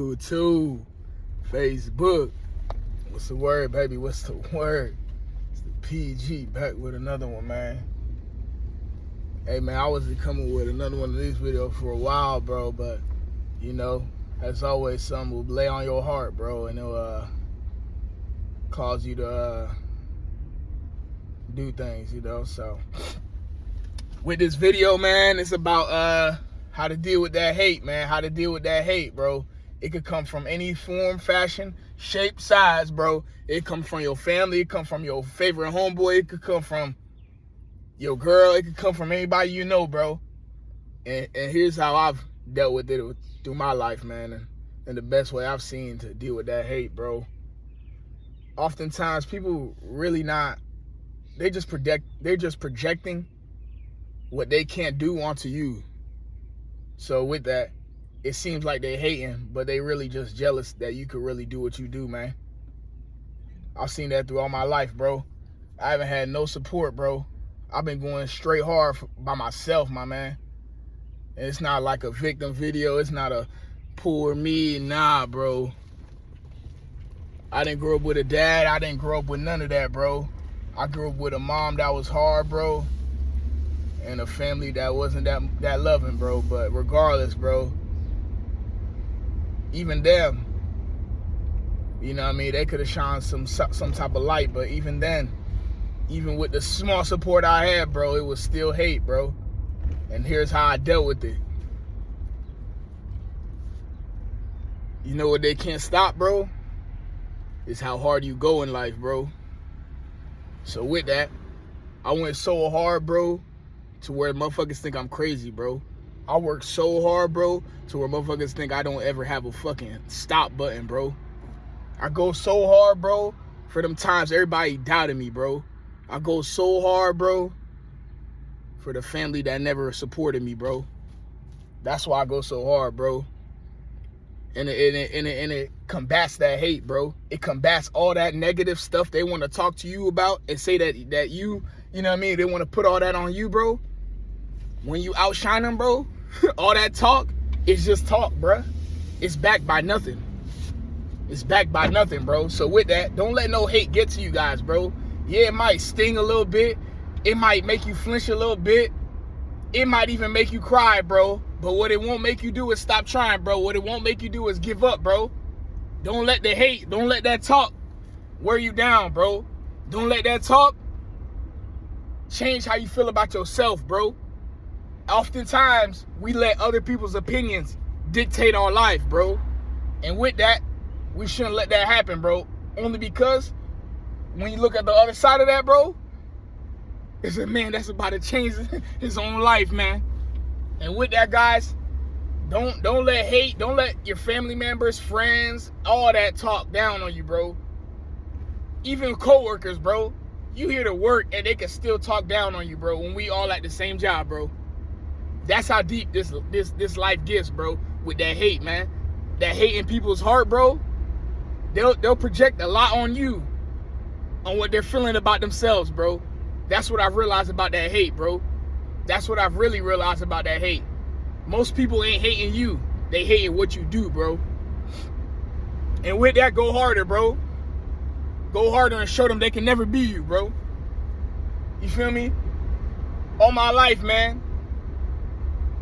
YouTube, Facebook. What's the word, baby? What's the word? It's the PG back with another one, man. Hey, man, I was coming with another one of these videos for a while, bro, but, you know, as always, something will lay on your heart, bro, and it'll cause you to do things, you know. So with this video, man, it's about how to deal with that hate, man. How to deal with that hate, bro. It could come from any form, fashion, shape, size, bro. It comes from your family. It comes from your favorite homeboy. It could come from your girl. It could come from anybody you know, bro. And here's how I've dealt with it through my life, man. And the best way I've seen to deal with that hate, bro. Oftentimes, people really not. They're just projecting what they can't do onto you. So with that, it seems like they hating, but they really just jealous that you could really do what you do, man. I've seen that through all my life, bro. I haven't had no support, bro. I've been going straight hard by myself, my man. And it's not like a victim video. It's not a poor me. Nah, bro. I didn't grow up with a dad. I didn't grow up with none of that, bro. I grew up with a mom that was hard, bro. And a family that wasn't that loving, bro. But regardless, bro, even them, you know what I mean, they could have shined some type of light. But even then, even with the small support I had, bro, it was still hate, bro. And here's how I dealt with it. You know what they can't stop, bro? Is how hard you go in life, bro. So with that, I went so hard, bro, to where motherfuckers think I'm crazy, bro. I work so hard, bro, to where motherfuckers think I don't ever have a fucking stop button, bro. I go so hard, bro, for them times everybody doubted me, bro. I go so hard, bro, for the family that never supported me, bro. That's why I go so hard, bro. And it combats that hate, bro. It combats all that negative stuff they want to talk to you about and say that you know what I mean? They want to put all that on you, bro. When you outshine them, bro, all that talk is just talk, bro. It's backed by nothing. It's backed by nothing, bro. So with that, don't let no hate get to you guys, bro. Yeah, it might sting a little bit. It might make you flinch a little bit. It might even make you cry, bro. But what it won't make you do is stop trying, bro. What it won't make you do is give up, bro. Don't let the hate, don't let that talk wear you down, bro. Don't let that talk change how you feel about yourself, bro. Oftentimes, we let other people's opinions dictate our life, bro. And with that, we shouldn't let that happen, bro. Only because when you look at the other side of that, bro, it's a man that's about to change his own life, man. And with that, guys, don't let hate, don't let your family members, friends, all that talk down on you, bro. Even coworkers, bro. You here to work and they can still talk down on you, bro, when we all at the same job, bro. That's how deep this life gets, bro, with that hate, man. That hate in people's heart, bro. They'll project a lot on you, on what they're feeling about themselves, bro. That's what I've realized about that hate, bro. That's what I've really realized about that hate. Most people ain't hating you. They hating what you do, bro. And with that, go harder, bro. Go harder and show them they can never be you, bro. You feel me? All my life, man,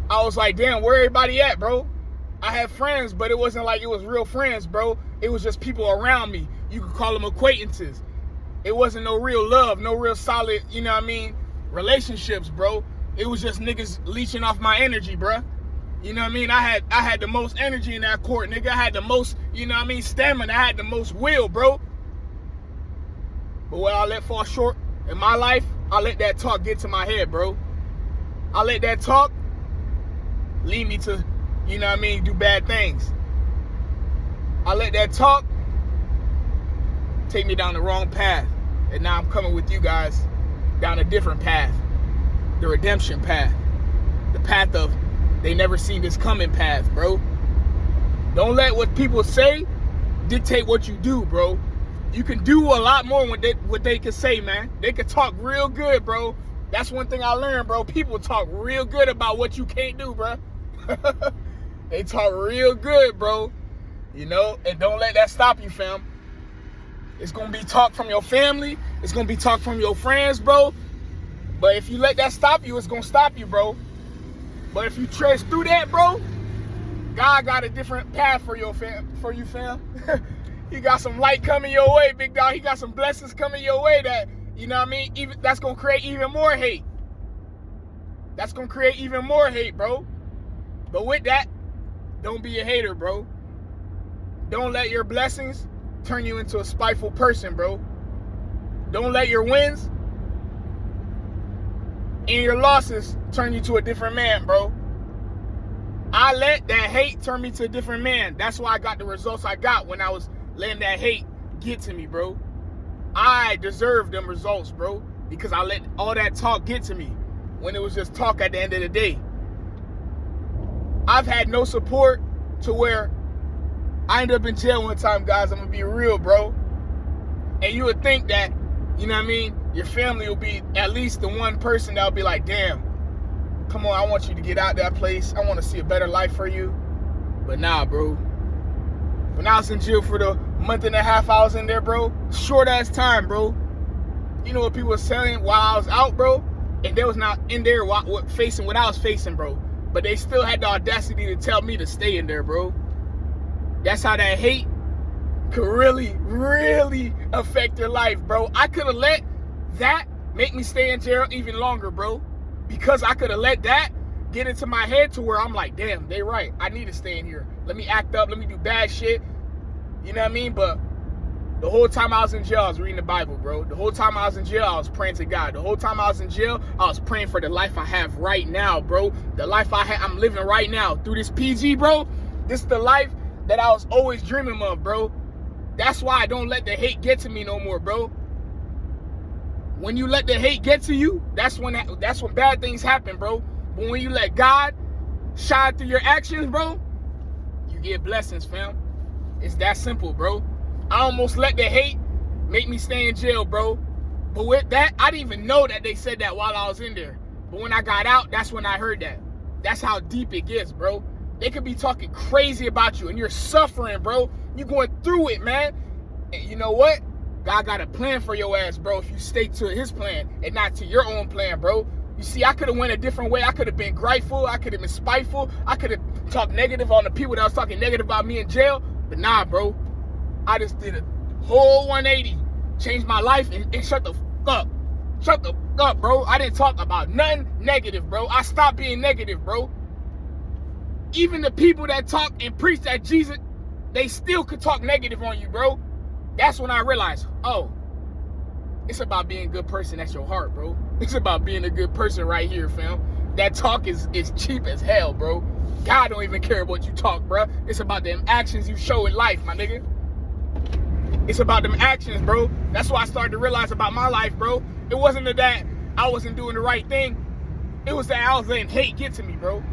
I was like, damn, where everybody at, bro? I had friends, but it wasn't like it was real friends, bro. It was just people around me. You could call them acquaintances. It wasn't no real love, no real solid, you know what I mean, relationships, bro. It was just niggas leeching off my energy, bro. You know what I mean? I had the most energy in that court, nigga. I had the most, you know what I mean, stamina. I had the most will, bro. But what I let fall short in my life, I let that talk get to my head, bro. I let that talk lead me to, you know what I mean, do bad things. I let that talk take me down the wrong path. And now I'm coming with you guys down a different path. The redemption path. The path of they never seen this coming path, bro. Don't let what people say dictate what you do, bro. You can do a lot more than what they can say, man. They can talk real good, bro. That's one thing I learned, bro. People talk real good about what you can't do, bro. They talk real good, bro. You know, and don't let that stop you, fam. It's going to be talk from your family. It's going to be talk from your friends, bro. But if you let that stop you, it's going to stop you, bro. But if you trace through that, bro, God got a different path for you, fam. He got some light coming your way, big dog. He got some blessings coming your way that, you know what I mean? Even that's going to create even more hate. That's going to create even more hate, bro. But with that, don't be a hater, bro. Don't let your blessings turn you into a spiteful person, bro. Don't let your wins and your losses turn you to a different man, bro. I let that hate turn me to a different man. That's why I got the results I got when I was letting that hate get to me, bro. I deserve them results, bro, because I let all that talk get to me when it was just talk at the end of the day. I've had no support to where I ended up in jail one time, guys. I'm going to be real, bro. And you would think that, you know what I mean, your family will be at least the one person that will be like, damn, come on, I want you to get out that place. I want to see a better life for you. But nah, bro. When I was in jail for the month and a half I was in there, bro, short ass time, bro. You know what people were saying while I was out, bro? And they was not in there facing what I was facing, bro. But they still had the audacity to tell me to stay in there, bro. That's how that hate could really, really affect your life, bro. I could have let that make me stay in jail even longer, bro. Because I could have let that get into my head to where I'm like, damn, they right. I need to stay in here. Let me act up. Let me do bad shit. You know what I mean? But the whole time I was in jail, I was reading the Bible, bro. The whole time I was in jail, I was praying to God. The whole time I was in jail, I was praying for the life I have right now, bro. The life I'm living right now. Through this PG, bro, this is the life that I was always dreaming of, bro. That's why I don't let the hate get to me no more, bro. When you let the hate get to you, that's when bad things happen, bro. But when you let God shine through your actions, bro, you get blessings, fam. It's that simple, bro. I almost let the hate make me stay in jail, bro. But with that, I didn't even know that they said that while I was in there. But when I got out, that's when I heard that. That's how deep it gets, bro. They could be talking crazy about you and you're suffering, bro. You're going through it, man. And you know what? God got a plan for your ass, bro, if you stay to his plan and not to your own plan, bro. You see, I could have went a different way. I could have been grateful. I could have been spiteful. I could have talked negative on the people that was talking negative about me in jail. But nah, bro. I just did a whole 180. Changed my life and shut the fuck up. Shut the fuck up, bro. I didn't talk about nothing negative, bro. I stopped being negative, bro. Even the people that talk and preach that Jesus, they still could talk negative on you, bro. That's when I realized, oh, it's about being a good person. That's your heart, bro. It's about being a good person right here, fam. That talk is cheap as hell, bro. God don't even care what you talk, bro. It's about them actions you show in life, my nigga. It's about them actions, bro. That's what I started to realize about my life, bro. It wasn't that I wasn't doing the right thing. It was that I was letting hate get to me, bro.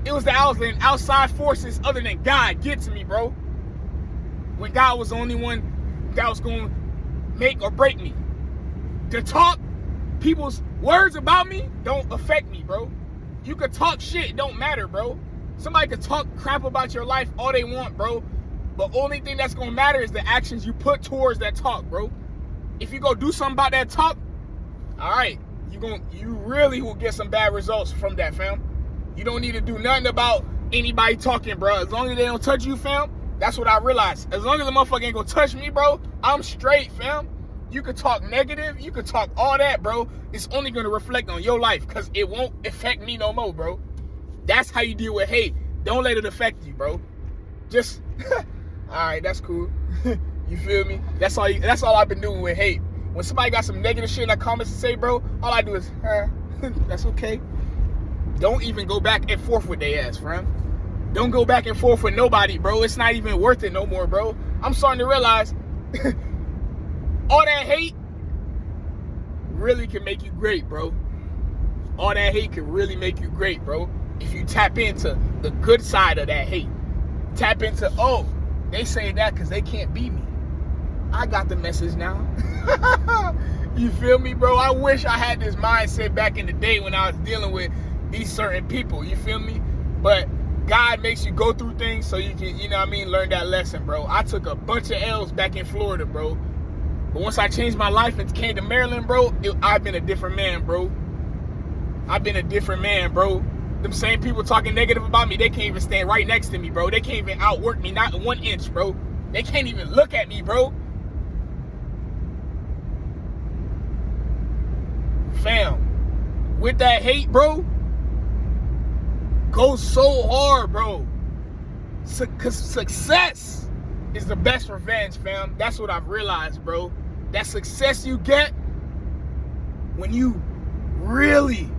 It was that I was letting outside forces other than God get to me, bro. When God was the only one that was going to make or break me. To talk people's words about me don't affect me, bro. You could talk shit, it don't matter, bro. Somebody could talk crap about your life all they want, bro. But only thing that's going to matter is the actions you put towards that talk, bro. If you go do something about that talk, all right, you really will get some bad results from that, fam. You don't need to do nothing about anybody talking, bro. As long as they don't touch you, fam, that's what I realized. As long as the motherfucker ain't gonna touch me, bro, I'm straight, fam. You could talk negative, you could talk all that, bro. It's only gonna reflect on your life because it won't affect me no more, bro. That's how you deal with hate. Don't let it affect you, bro. Just, all right, that's cool. You feel me? That's all I've been doing with hate. When somebody got some negative shit in the comments to say, bro, all I do is, that's okay. Don't even go back and forth with their ass, fam. Don't go back and forth with nobody, bro. It's not even worth it no more, bro. I'm starting to realize all that hate really can make you great, bro. All that hate can really make you great, bro. If you tap into the good side of that hate. Tap into, oh, they say that because they can't beat me. I got the message now. You feel me, bro? I wish I had this mindset back in the day when I was dealing with these certain people. You feel me? But God makes you go through things so you can, learn that lesson, bro. I took a bunch of L's back in Florida, bro. But once I changed my life and came to Maryland, bro, I've been a different man, bro. I've been a different man, bro. Them same people talking negative about me, they can't even stand right next to me, bro. They can't even outwork me, not 1 inch, bro. They can't even look at me, bro. Fam, with that hate, bro, go so hard, bro. Because success is the best revenge, fam. That's what I've realized, bro. That success you get when you really,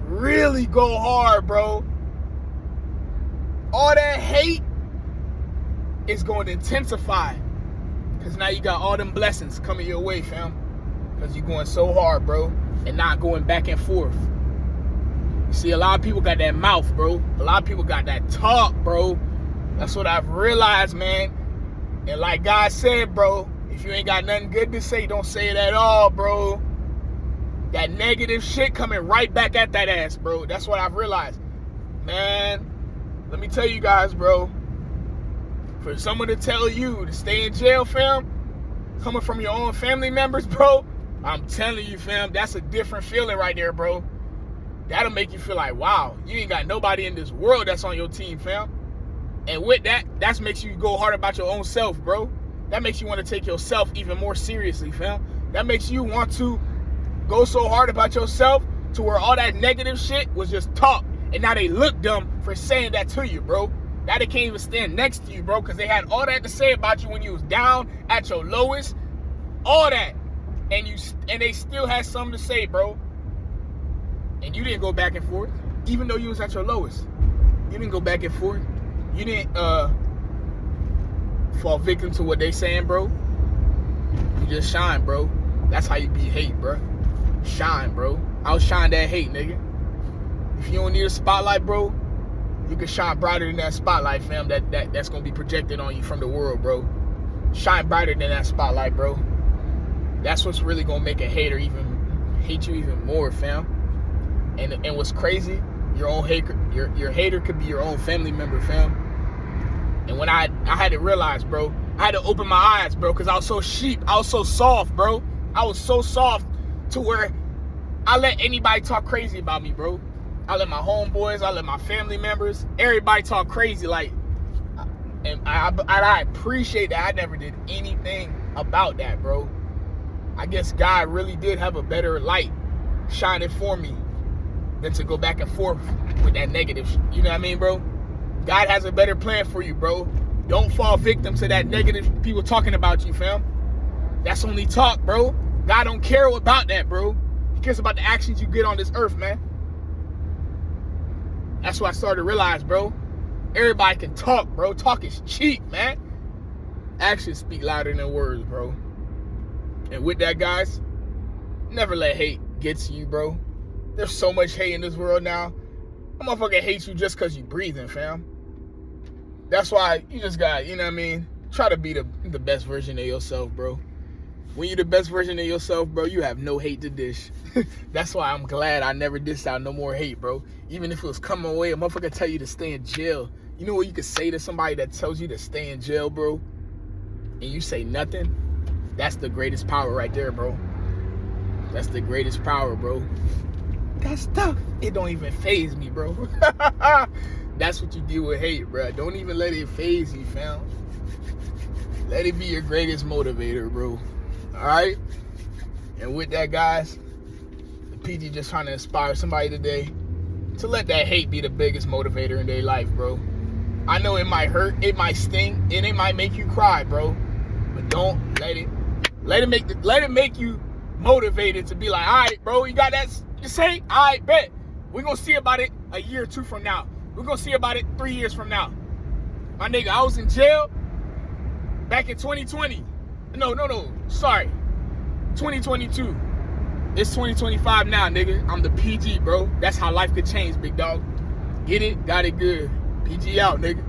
really go hard, bro. All that hate is going to intensify. Because now you got all them blessings coming your way, fam. Because you're going so hard, bro. And not going back and forth. You see, a lot of people got that mouth, bro. A lot of people got that talk, bro. That's what I've realized, man. And like God said, bro, if you ain't got nothing good to say, don't say it at all, bro. That negative shit coming right back at that ass, bro. That's what I've realized. Man, let me tell you guys, bro. For someone to tell you to stay in jail, fam, coming from your own family members, bro, I'm telling you, fam, that's a different feeling right there, bro. That'll make you feel like, wow, you ain't got nobody in this world that's on your team, fam. And with that, that makes you go hard about your own self, bro. That makes you want to take yourself even more seriously, fam. That makes you want to go so hard about yourself to where all that negative shit was just talk. And now they look dumb for saying that to you, bro. Now they can't even stand next to you, bro, because they had all that to say about you when you was down at your lowest. All that. And they still had something to say, bro. And you didn't go back and forth, even though you was at your lowest. You didn't go back and forth. You didn't fall victim to what they saying, bro. You just shine, bro. That's how you beat hate, bro. Shine, bro. Outshine that hate, nigga. If you don't need a spotlight, bro, you can shine brighter than that spotlight, fam. That's gonna be projected on you from the world, bro. Shine brighter than that spotlight, bro. That's what's really gonna make a hater even hate you even more, fam. And what's crazy, your hater could be your own family member, fam. And when I had to realize, bro, I had to open my eyes, bro, because I was so I was so soft, bro. I was so soft to where I let anybody talk crazy about me, bro. I let my homeboys, I let my family members, everybody talk crazy, like, and I appreciate that. I never did anything about that, bro. I guess God really did have a better light shining for me than to go back and forth with that negative shit. You know what I mean, bro? God has a better plan for you, bro. Don't fall victim to that negative people talking about you, fam. That's only talk, bro. God don't care about that, bro. He cares about the actions you get on this earth, man. That's what I started to realize, bro. Everybody can talk, bro. Talk is cheap, man. Actions speak louder than words, bro. And with that, guys, never let hate get to you, bro. There's so much hate in this world now. A motherfucker hates you just because you breathing, fam. That's why you just got, you know what I mean? Try to be the best version of yourself, bro. When you're the best version of yourself, bro, you have no hate to dish. That's why I'm glad I never dished out no more hate, bro. Even if it was coming away, a motherfucker tell you to stay in jail. You know what you could say to somebody that tells you to stay in jail, bro? And you say nothing? That's the greatest power right there, bro. That's the greatest power, bro. That stuff, it don't even faze me, bro. That's what you deal with hate, bro. Don't even let it faze you, fam. Let it be your greatest motivator, bro. Alright? And with that, guys, the PG just trying to inspire somebody today to let that hate be the biggest motivator in their life, bro. I know it might hurt, it might sting, and it might make you cry, bro. But don't let it make you motivated to be like, all right, bro, you got that to say? All right, bet. We're going to see about it a year or two from now. We're going to see about it 3 years from now. My nigga, I was in jail back in 2020. No, sorry. 2022. It's 2025 now, nigga. I'm the PG, bro. That's how life could change, big dog. Get it? Got it good. PG out, nigga.